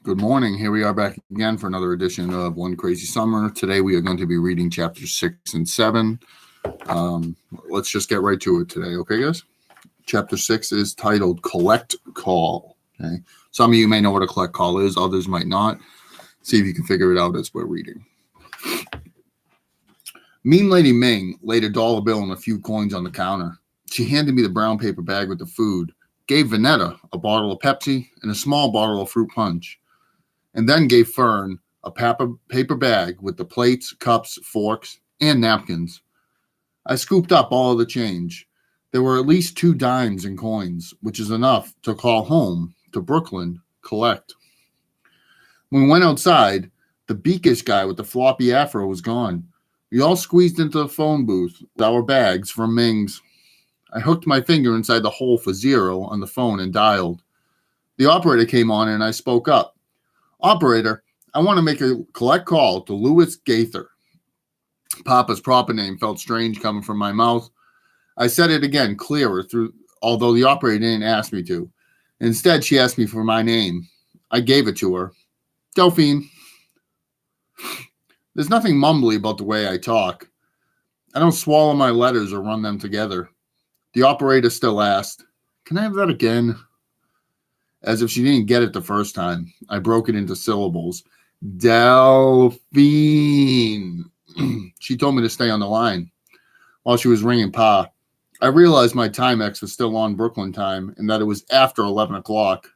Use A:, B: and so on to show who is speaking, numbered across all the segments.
A: Good morning. Here we are back again for another edition of One Crazy Summer. Today we are going to be reading chapters 6 and 7. Let's just get right to it today, okay, guys? Chapter 6 is titled Collect Call. Okay, some of you may know what a collect call is, others might not. See if you can figure it out as we're reading. Mean Lady Ming laid a dollar bill and a few coins on the counter. She handed me the brown paper bag with the food, gave Vanetta a bottle of Pepsi and a small bottle of fruit punch, and then gave Fern a paper bag with the plates, cups, forks, and napkins. I scooped up all of the change. There were at least 2 dimes in coins, which is enough to call home to Brooklyn, collect. When we went outside, the beakish guy with the floppy afro was gone. We all squeezed into the phone booth with our bags from Ming's. I hooked my finger inside the hole for 0 on the phone and dialed. The operator came on and I spoke up. Operator, I want to make a collect call to Louis Gaither. Papa's proper name felt strange coming from my mouth. I said it again, clearer, although the operator didn't ask me to. Instead, she asked me for my name. I gave it to her. Delphine. There's nothing mumbly about the way I talk. I don't swallow my letters or run them together. The operator still asked, "Can I have that again?" As if she didn't get it the first time, I broke it into syllables. Delphine. She told me to stay on the line. While she was ringing Pa, I realized my Timex was still on Brooklyn time and that it was after 11 o'clock.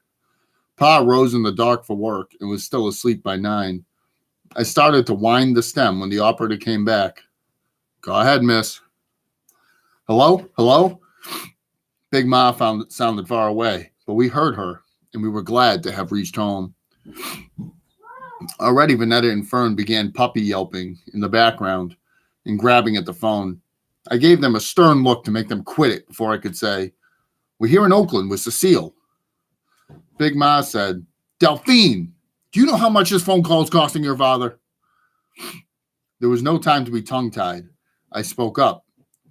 A: Pa rose in the dark for work and was still asleep by 9. I started to wind the stem when the operator came back. Go ahead, miss. Hello? Hello? Big Ma sounded far away, but we heard her, and we were glad to have reached home. Already, Vanetta and Fern began puppy yelping in the background and grabbing at the phone. I gave them a stern look to make them quit it before I could say, "We're here in Oakland with Cecile." Big Ma said, "Delphine, do you know how much this phone call is costing your father?" There was no time to be tongue-tied. I spoke up,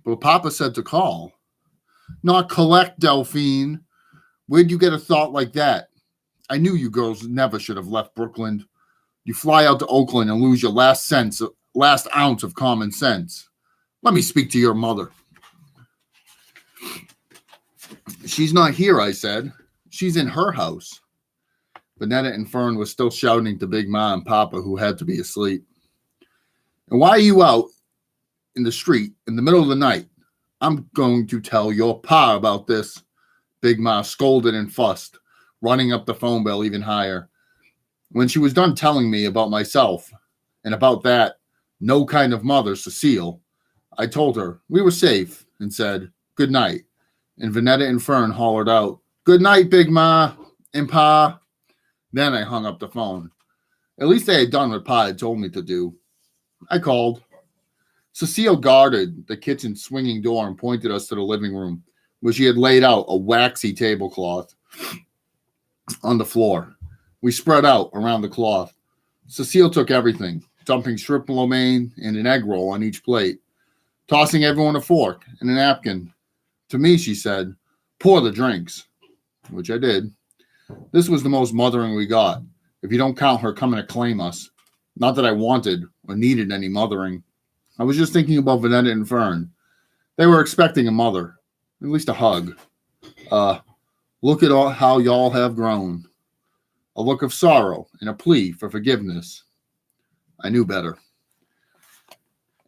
A: but Papa said to call. Not collect, Delphine. Where'd you get a thought like that? I knew you girls never should have left Brooklyn. You fly out to Oakland and lose your last ounce of common sense. Let me speak to your mother. She's not here, I said. She's in her house. Vanetta and Fern were still shouting to Big Ma and Papa, who had to be asleep. And why are you out in the street in the middle of the night? I'm going to tell your pa about this. Big Ma scolded and fussed, running up the phone bill even higher. When she was done telling me about myself and about that no kind of mother, Cecile, I told her we were safe and said, good night. And Vanetta and Fern hollered out, good night, Big Ma and Pa. Then I hung up the phone. At least they had done what Pa had told me to do. I called. Cecile guarded the kitchen swinging door and pointed us to the living room, where she had laid out a waxy tablecloth on the floor. We spread out around the cloth. Cecile took everything, dumping shrimp lo mein and an egg roll on each plate, tossing everyone a fork and a napkin. To me, she said, pour the drinks, which I did. This was the most mothering we got, if you don't count her coming to claim us. Not that I wanted or needed any mothering. I was just thinking about Vanetta and Fern. They were expecting a mother, at least a hug. Look at how y'all have grown. A look of sorrow and a plea for forgiveness. I knew better.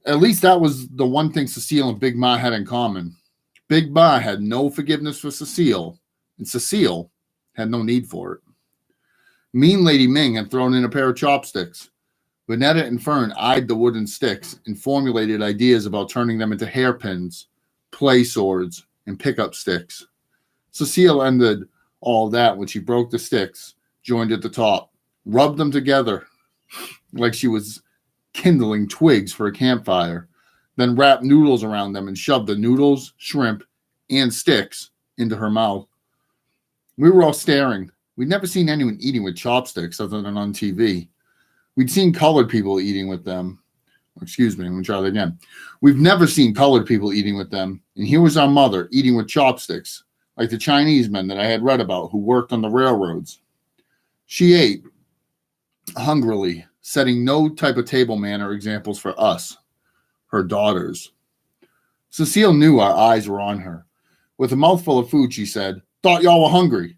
A: At least that was the one thing Cecile and Big Ma had in common. Big Ma had no forgiveness for Cecile, and Cecile had no need for it. Mean Lady Ming had thrown in a pair of chopsticks. Vanetta and Fern eyed the wooden sticks and formulated ideas about turning them into hairpins, play swords, and pickup sticks. Cecile ended all that when she broke the sticks, joined at the top, rubbed them together like she was kindling twigs for a campfire, then wrapped noodles around them and shoved the noodles, shrimp, and sticks into her mouth. We were all staring. We'd never seen anyone eating with chopsticks other than on TV. We'd seen colored people eating with them. Excuse me, let me try that again. We've never seen colored people eating with them, and here was our mother eating with chopsticks, like the Chinese men that I had read about who worked on the railroads. She ate, hungrily, setting no type of table manner examples for us, her daughters. Cecile knew our eyes were on her. With a mouthful of food, she said, "Thought y'all were hungry."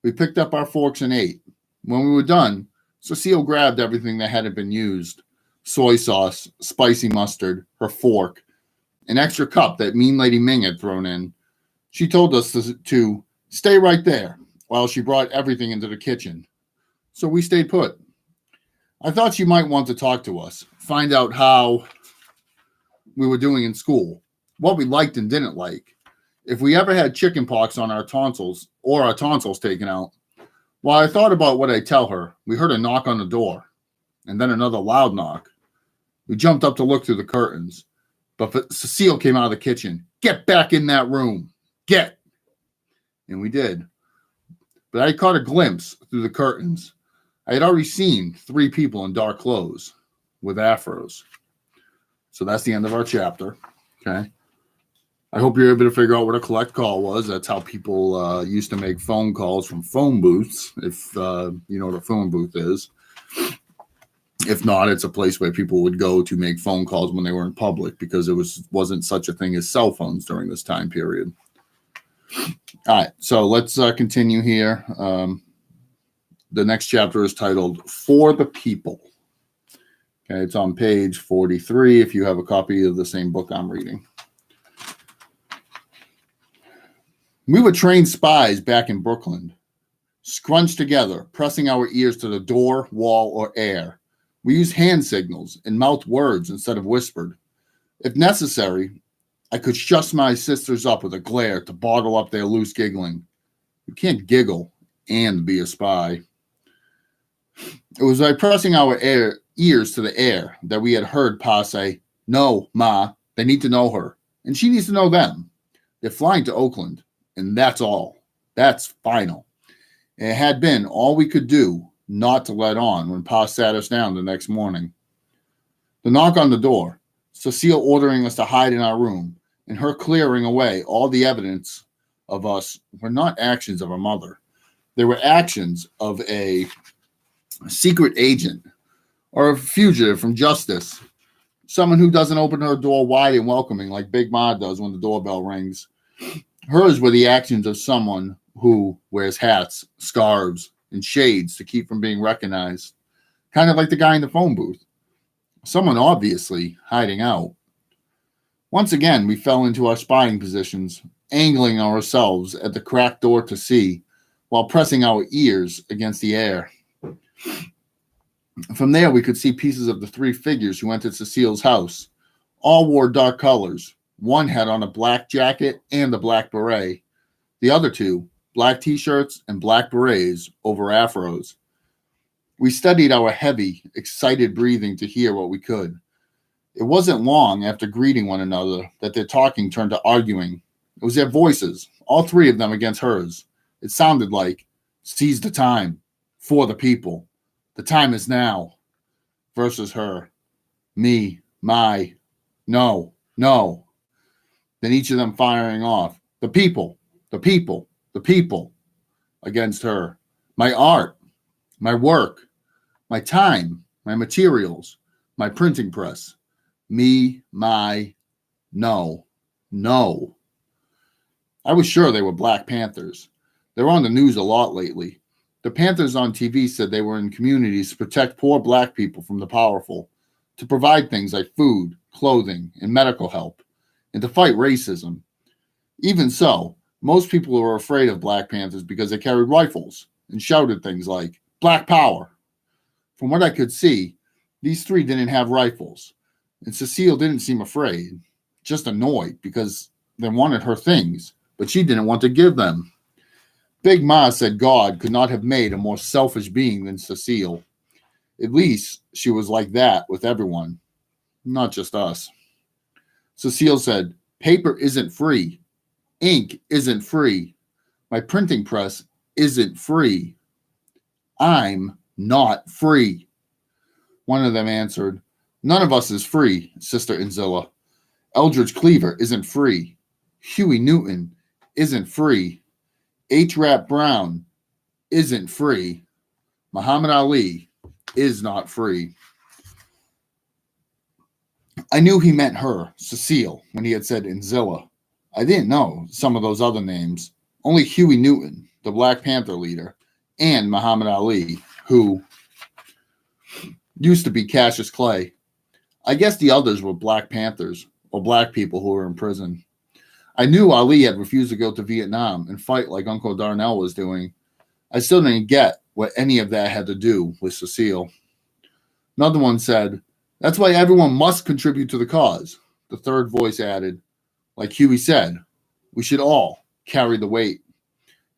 A: We picked up our forks and ate. When we were done, Cecile grabbed everything that hadn't been used: soy sauce, spicy mustard, her fork, an extra cup that mean Lady Ming had thrown in. She told us to stay right there while she brought everything into the kitchen. So we stayed put. I thought she might want to talk to us, find out how we were doing in school, what we liked and didn't like, if we ever had chicken pox on our tonsils or our tonsils taken out. While I thought about what I'd tell her, we heard a knock on the door, and then another loud knock. We jumped up to look through the curtains, but Cecile came out of the kitchen. "Get back in that room. Get!" And we did. But I caught a glimpse through the curtains. I had already seen 3 people in dark clothes with afros. So that's the end of our chapter. Okay. I hope you're able to figure out what a collect call was. That's how people used to make phone calls from phone booths, if you know what a phone booth is. If not, it's a place where people would go to make phone calls when they were in public, because it wasn't such a thing as cell phones during this time period. All right, so let's continue here. The next chapter is titled "For the People." Okay, it's on page 43 if you have a copy of the same book I'm reading. We were trained spies back in Brooklyn, scrunched together, pressing our ears to the door, wall, or air. We used hand signals and mouthed words instead of whispered. If necessary, I could shut my sisters up with a glare to bottle up their loose giggling. You can't giggle and be a spy. It was by pressing our ears to the air that we had heard Pa say, "No, Ma, they need to know her, and she needs to know them. They're flying to Oakland, and that's all. That's final." And it had been all we could do not to let on when Pa sat us down the next morning. The knock on the door, Cecile ordering us to hide in our room, and her clearing away all the evidence of us were not actions of a mother. They were actions of a secret agent or a fugitive from justice, someone who doesn't open her door wide and welcoming like Big Ma does when the doorbell rings. Hers were the actions of someone who wears hats, scarves, and shades to keep from being recognized, kind of like the guy in the phone booth. Someone obviously hiding out. Once again, we fell into our spying positions, angling ourselves at the cracked door to see, while pressing our ears against the air. From there, we could see pieces of the 3 figures who entered Cecile's house. All wore dark colors. One had on a black jacket and a black beret. The other 2, black t-shirts and black berets over afros. We studied our heavy, excited breathing to hear what we could. It wasn't long after greeting one another that their talking turned to arguing. It was their voices, all 3 of them against hers. It sounded like, "Seize the time, for the people. The time is now," versus her, "Me, my, no, no." Then each of them firing off, "The people, the people, the people," against her. "My art, my work, my time, my materials, my printing press. Me, my, no, no." I was sure they were Black Panthers. They're on the news a lot lately. The Panthers on TV said they were in communities to protect poor Black people from the powerful, to provide things like food, clothing, and medical help, and to fight racism. Even so, most people were afraid of Black Panthers because they carried rifles and shouted things like, "Black Power." From what I could see, these 3 didn't have rifles, and Cecile didn't seem afraid, just annoyed because they wanted her things, but she didn't want to give them. Big Ma said God could not have made a more selfish being than Cecile. At least she was like that with everyone, not just us. Cecile said, "Paper isn't free. Ink isn't free. My printing press isn't free. I'm not free." One of them answered, "None of us is free, Sister Inzilla. Eldridge Cleaver isn't free. Huey Newton isn't free. H. Rap Brown isn't free. Muhammad Ali is not free. I knew he meant her, Cecile, when he had said Inzilla. I didn't know some of those other names. Only Huey Newton, the Black Panther leader, and Muhammad Ali, who used to be Cassius Clay. I guess the others were Black Panthers, or black people who were in prison. I knew Ali had refused to go to Vietnam and fight like Uncle Darnell was doing. I still didn't get what any of that had to do with Cecile. Another one said, "That's why everyone must contribute to the cause." The third voice added, "Like Huey said, we should all carry the weight.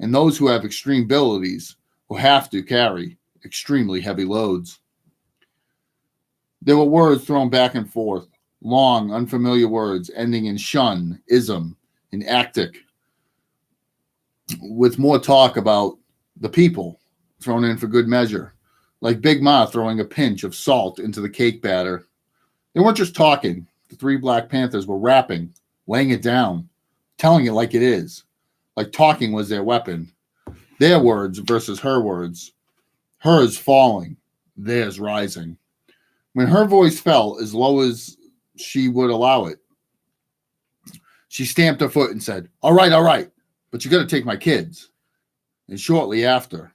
A: And those who have extreme abilities will have to carry extremely heavy loads." There were words thrown back and forth, long, unfamiliar words ending in shun, ism, and actic, with more talk about the people thrown in for good measure, like Big Ma throwing a pinch of salt into the cake batter. They weren't just talking. The three Black Panthers were rapping, laying it down, telling it like it is, like talking was their weapon. Their words versus her words. Hers falling, theirs rising. When her voice fell as low as she would allow it, she stamped her foot and said, all right, but you got to take my kids." And shortly after,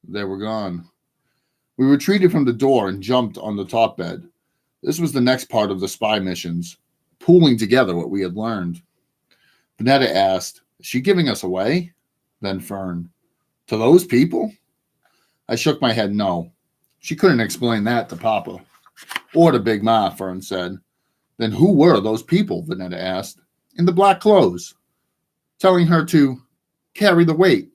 A: they were gone. We retreated from the door and jumped on the top bed. This was the next part of the spy missions, pooling together what we had learned. Vanetta asked, "Is she giving us away?" Then Fern, "To those people?" I shook my head no. She couldn't explain that to Papa. Or to Big Ma, Fern said. Then who were those people, Vanetta asked, in the black clothes, telling her to carry the weight?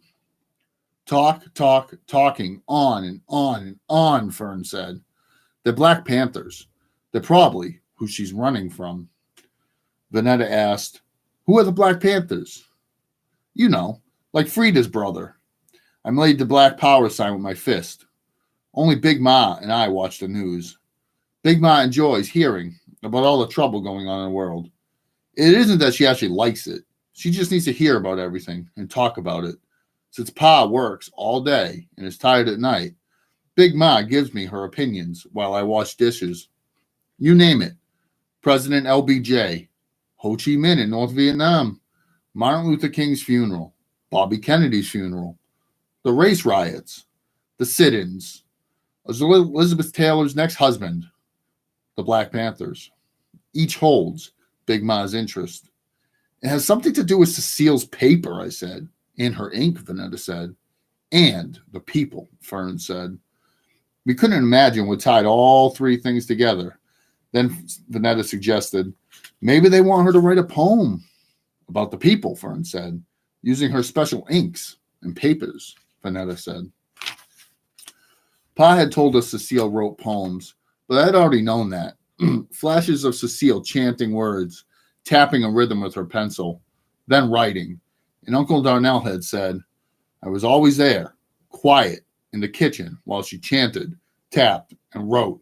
A: Talking on and on and on, Fern said. They're Black Panthers. They're probably who she's running from. Vanetta asked, who are the Black Panthers? You know, like Frida's brother. I made the Black Power sign with my fist. Only Big Ma and I watch the news. Big Ma enjoys hearing about all the trouble going on in the world. It isn't that she actually likes it. She just needs to hear about everything and talk about it. Since Pa works all day and is tired at night, Big Ma gives me her opinions while I wash dishes. You name it. President LBJ, Ho Chi Minh in North Vietnam, Martin Luther King's funeral, Bobby Kennedy's funeral, the race riots, the sit-ins, Elizabeth Taylor's next husband, the Black Panthers. Each holds Big Ma's interest. It has something to do with Cecile's paper, I said. And her ink, Vanetta said. And the people, Fern said. We couldn't imagine what tied all three things together. Then Vanetta suggested, maybe they want her to write a poem about the people, Fern said, using her special inks and papers, Vanetta said. Pa had told us Cecile wrote poems, but I'd already known that. Flashes of Cecile chanting words, tapping a rhythm with her pencil, then writing. And Uncle Darnell had said, I was always there, quiet, in the kitchen, while she chanted, tapped, and wrote.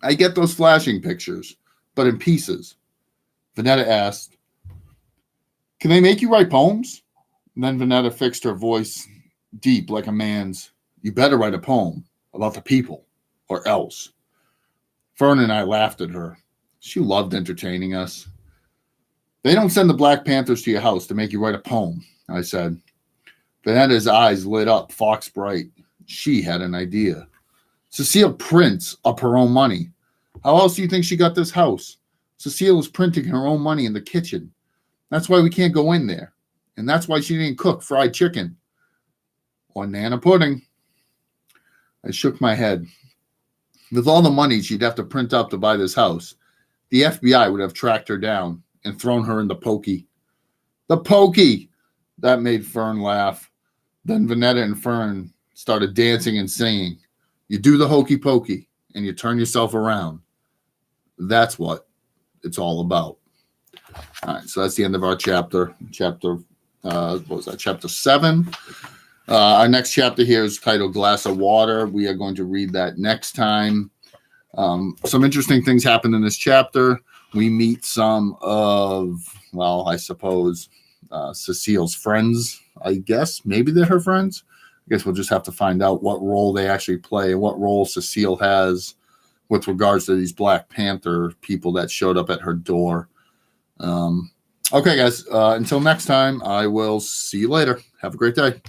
A: I get those flashing pictures, but in pieces. Vanetta asked, can they make you write poems? And then Vanetta fixed her voice deep like a man's. You better write a poem about the people, or else. Fern and I laughed at her. She loved entertaining us. They don't send the Black Panthers to your house to make you write a poem, I said. Vanetta's eyes lit up fox bright. She had an idea. Cecile prints up her own money. How else do you think she got this house? Cecile is printing her own money in the kitchen. That's why we can't go in there. And that's why she didn't cook fried chicken. Or Nana pudding. I shook my head. With all the money she'd have to print up to buy this house, the FBI would have tracked her down and thrown her in the pokey. The pokey! That made Fern laugh. Then Vanetta and Fern started dancing and singing. You do the hokey pokey and you turn yourself around. That's what it's all about. All right, so that's the end of our chapter. Chapter 7. Our next chapter here is titled Glass of Water. We are going to read that next time. Some interesting things happen in this chapter. We meet some of, well, I suppose, Cecile's friends, I guess. Maybe they're her friends. guess we'll just have to find out what role they actually play and what role Cecile has with regards to these Black Panther people that showed up at her door. Okay, guys, until next time, I will see you later. Have a great day.